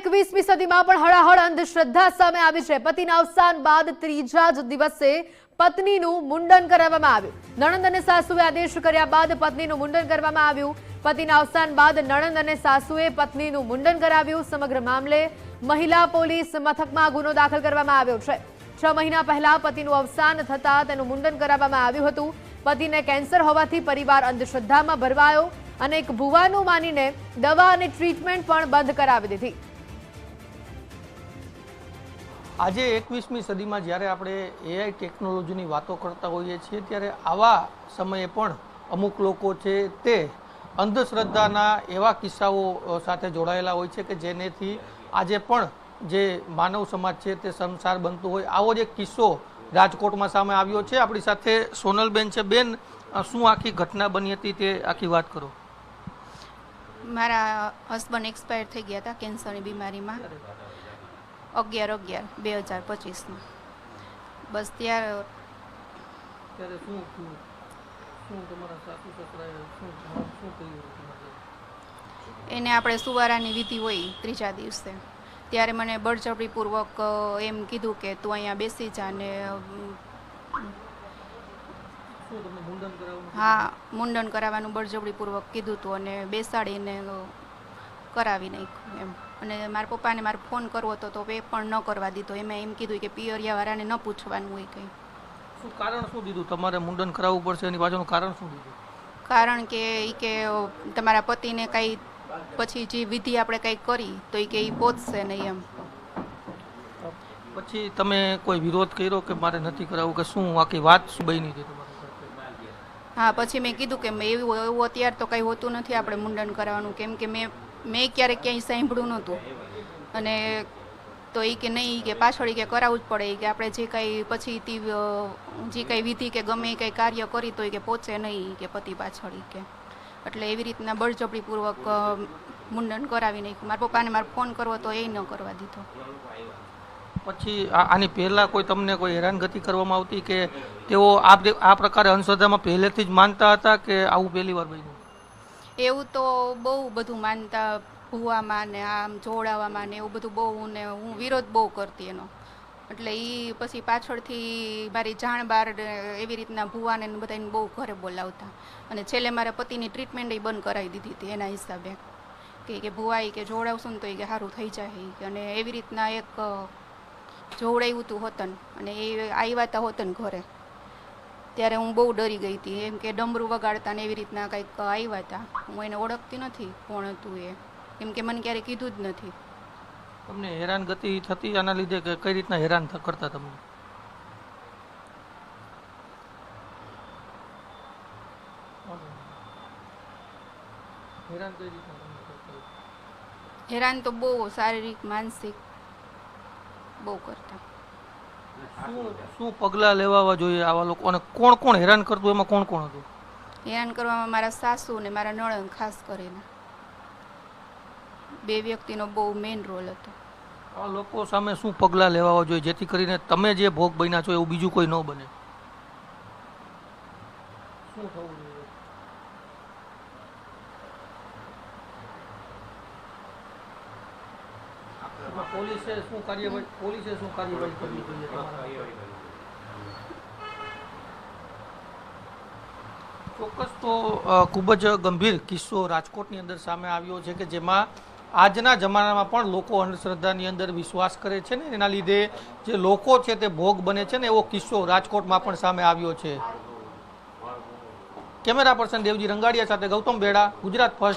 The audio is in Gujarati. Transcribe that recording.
21મી સદીમાં પણ હળાહળ અંધશ્રદ્ધા સામે આવી છે। પતિના અવસાન બાદ ત્રીજા જ દિવસે પત્નીનું મુંડન કરાવવામાં આવ્યું। નણંદ અને સાસુએ આદેશ કર્યા બાદ પત્નીનું મુંડન કરવામાં આવ્યું। પતિના અવસાન બાદ નણંદ અને સાસુએ પત્નીનું મુંડન કરાવ્યું। સમગ્ર મામલે મહિલા પોલીસ મથકમાં ગુનો દાખલ કરવામાં આવ્યો છે। 6 મહિના પહેલા પતિનું અવસાન થતા તેનું મુંડન કરાવવામાં આવ્યું હતું। પતિને કેન્સર હોવાથી પરિવાર અંધશ્રદ્ધામાં ભરવાયો અને એક ભુવાનું માનીને દવા અને ટ્રીટમેન્ટ પણ બંધ કરાવી દીધી। આજે 21મી સદીમાં જ્યારે આપણે એઆઈ ટેકનોલોજીની વાતો કરતા હોઈએ છીએ ત્યારે આવા સમયે પણ અમુક લોકો છે તે અંધશ્રદ્ધાના એવા કિસ્સાઓ સાથે જોડાયેલા હોય છે કે જેનેથી આજે પણ જે માનવ સમાજ છે તે સંસાર બનતો હોય। આવો જ એક કિસ્સો રાજકોટમાં સામે આવ્યો છે। આપણી સાથે સોનલબેન છે। બેન, શું આખી ઘટના બની હતી તે આખી વાત કરો। મારા હસબન્ડ એક્સપાયર થઈ ગયા હતા કેન્સરની બીમારીમાં 11/11/2025માં। બસ ત્યારે એને આપણે સુવારાની વિધિ હોય ત્રીજા દિવસે, ત્યારે મને બળજબરીપૂર્વક એમ કીધું કે તું અહીંયા બેસી જા ને હા, મુંડન કરાવવાનું બળજબરીપૂર્વક કીધું હતું અને બેસાડીને કરાવી નાખ્યું એમ। અને મારા પપ્પાને મારે ફોન કરવો હતો તો એ પણ ન કરવા દીધો। એમાં એમ કીધું કે પિયરિયાવાળાને ન પૂછવાનું હોય કંઈ। શું કારણ શું દીધું તમારે મુંડન કરાવવું પડશે? એની પાછળનું કારણ શું દીધું? કારણ કે એ કે તમારા પતિને કાંઈ પછી જે વિધિ આપણે કંઈ કરી તો એ કે એ પહોંચશે નહીં એમ। પછી તમે કોઈ વિરોધ કર્યો કે મારે નથી કરાવવું કે શું આખી વાત શું બની હતી તમારે? હા, પછી મેં કીધું કે એવું અત્યારે તો કંઈ હોતું નથી આપણે મુંડન કરાવવાનું, કેમ કે મેં ક્યારેક ક્યાંય સાંભળ્યું નહોતું। અને તો એ કે નહીં કે પાછળ કે કરાવવું જ પડે કે આપણે જે કાંઈ પછી જે કાંઈ વિધિ કે ગમે એ કંઈ કાર્ય કરી તો એ કે પહોંચે નહીં કે પતિ પાછળ કે। એટલે એવી રીતના બળજબરીપૂર્વક મુંડન કરાવી નાખ્યું। મારા પપ્પાને મારે ફોન કરવો તો એ ન કરવા દીધો। પછી આની પહેલા કોઈ તમને કોઈ હેરાનગતિ કરવામાં આવતી કે તેઓ આ પ્રકારે અંધશ્રદ્ધામાં પહેલેથી જ માનતા હતા કે આવું પહેલી વાર બન્યું? એવું તો બહુ બધું માનતા, ભૂવામાં ને આમ જોડાવામાં ને એવું બધું બહુ, ને હું વિરોધ બહુ કરતી એનો। એટલે એ પછી પાછળથી મારી જાણ બહાર એવી રીતના ભૂવાને બધાને બહુ ઘરે બોલાવતા અને છેલ્લે મારા પતિની ટ્રીટમેન્ટ એ બંધ કરાવી દીધી હતી એના હિસાબે કે ભૂવા કે જોડાવશું ને તો એ કે સારું થઈ જાય। અને એવી રીતના એક જોવડાવ્યું હતું હોતન અને એ આવ્યા હતા હોતન ઘરે, ત્યારે હું બહુ ડરી ગઈ હતી। એમ કે ડમરું વગાડતા ને એવી રીતના કંઈક આવ્યા હતા। હું એને ઓળખતી નથી કોણ હતું એ, કેમ કે મને ક્યારેય કીધું જ નથી। તમને હેરાનગતિ થતી આના લીધે કે કઈ રીતના હેરાન કરતા તમને? હેરાન તો બહુ શારીરિક માનસિક બહુ કરતા। શું પગલાં લેવા જોઈએ આવા લોકો? અને કોણ કોણ હેરાન કરતું? એમાં કોણ કોણ હતું હેરાન કરવામાં? મારા સાસુ ને મારા નણંદ, ખાસ કરીને 2 વ્યક્તિનો બહુ મેઇન રોલ હતો। આ લોકો સામે શું પગલાં લેવા જોઈએ જેથી કરીને તમે જે ભોગ બન્યા છો એવું બીજું કોઈ ન બને? શું થવું જોઈએ? પોલીસે શું કાર્યવાહી કરવી જોઈએ? ચોક્કસ તો ખૂબ જ ગંભીર કિસ્સો રાજકોટની અંદર સામે આવ્યો છે કે જેમાં આજના જમાનામાં પણ લોકો અંધશ્રદ્ધાની અંદર વિશ્વાસ કરે છે ને એના લીધે જે લોકો છે તે ભોગ બને છે ને એવો કિસ્સો રાજકોટમાં પણ સામે આવ્યો છે। કેમેરા પર્સન દેવજી રંગાડિયા સાથે ગૌતમ બેડા, ગુજરાત ફર્સ્ટ।